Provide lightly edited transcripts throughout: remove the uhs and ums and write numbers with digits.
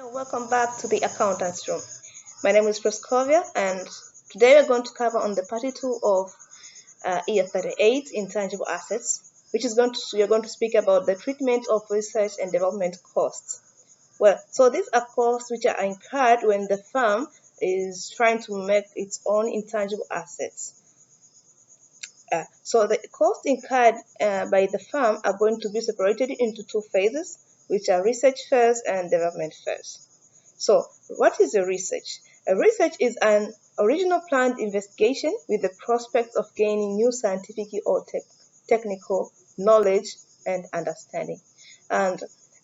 Welcome back to the Accountant's Room. My name is Proscovia, and today we're going to cover on the part 2 of year 38, intangible assets, which is we are going to speak about the treatment of research and development costs. Well, so these are costs which are incurred when the firm is trying to make its own intangible assets. So the costs incurred by the firm are going to be separated into two phases, which are research phase and development phase. So what is a research? A research is an original planned investigation with the prospect of gaining new scientific or technical knowledge and understanding. And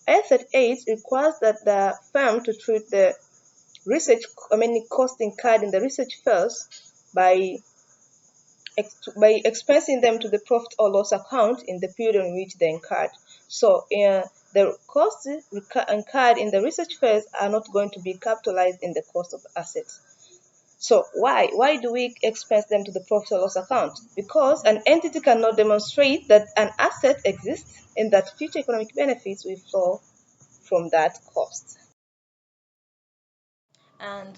IAS 38 requires that the firm to treat the cost incurred in the research phase by expensing them to the profit or loss account in the period in which they incurred. So the costs incurred in the research phase are not going to be capitalized in the cost of assets. So why do we expense them to the profit or loss account? Because an entity cannot demonstrate that an asset exists and that future economic benefits will flow from that cost. And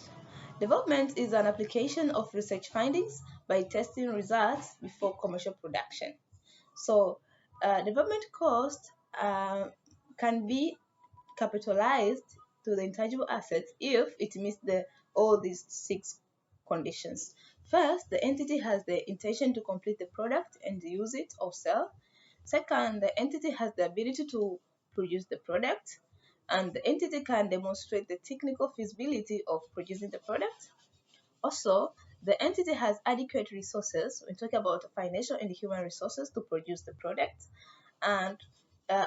development is an application of research findings by testing results before commercial production. So development cost can be capitalized to the intangible assets if it meets all these 6 conditions. First, the entity has the intention to complete the product and use it or sell. Second, the entity has the ability to produce the product, and the entity can demonstrate the technical feasibility of producing the product. Also, the entity has adequate resources. We talk about financial and human resources to produce the product. And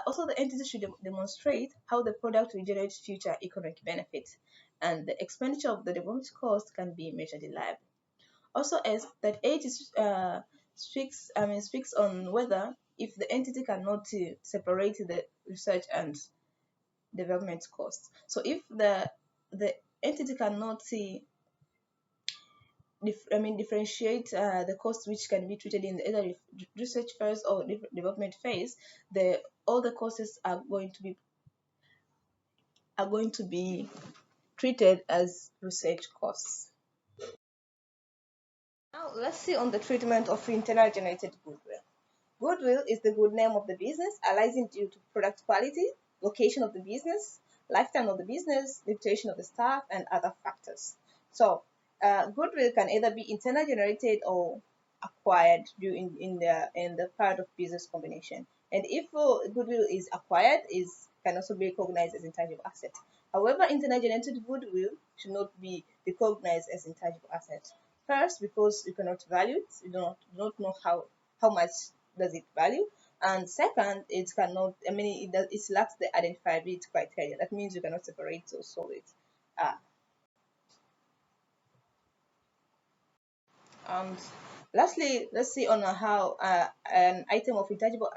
also, the entity should demonstrate how the product will generate future economic benefit. And the expenditure of the development cost can be measured reliably. Also, as that age speaks on whether if the entity cannot separate the research and development costs. So if the entity cannot differentiate the costs which can be treated in either research phase or development phase, all the costs are going to be treated as research costs. Now let's see on the treatment of internally generated goodwill. Goodwill is the good name of the business, arising due to product quality, location of the business, lifetime of the business, reputation of the staff, and other factors. So goodwill can either be internally generated or acquired in the part of business combination. And if goodwill is acquired, it can also be recognized as intangible asset. However, internally generated goodwill should not be recognized as intangible asset. First, because you cannot value it, you do not know how much does it value, and second, it cannot. It lacks the identifiability criteria. That means you cannot separate or solve it. And lastly, let's see on how an item of intangible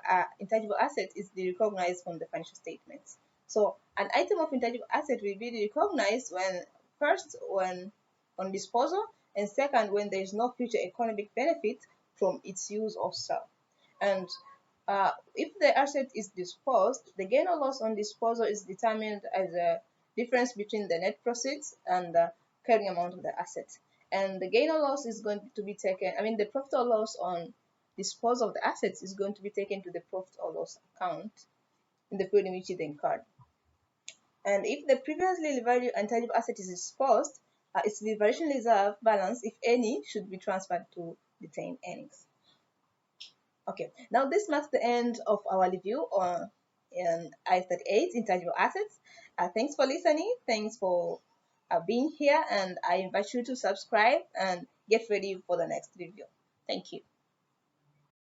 asset is recognized from the financial statements. So an item of intangible asset will be recognized when on disposal, and second, when there is no future economic benefit from its use or sale. And if the asset is disposed, the gain or loss on disposal is determined as a difference between the net proceeds and the carrying amount of the asset. And the gain or loss is going to be taken, the profit or loss on disposal of the assets is going to be taken to the profit or loss account in the period in which it incurred. And if the previously valued intangible asset is disposed, its valuation reserve balance, if any, should be transferred to retained earnings. Okay, now this marks the end of our review on IAS 38 intangible assets. Thanks for listening. Thanks for being here, and I invite you to subscribe and get ready for the next review. Thank you.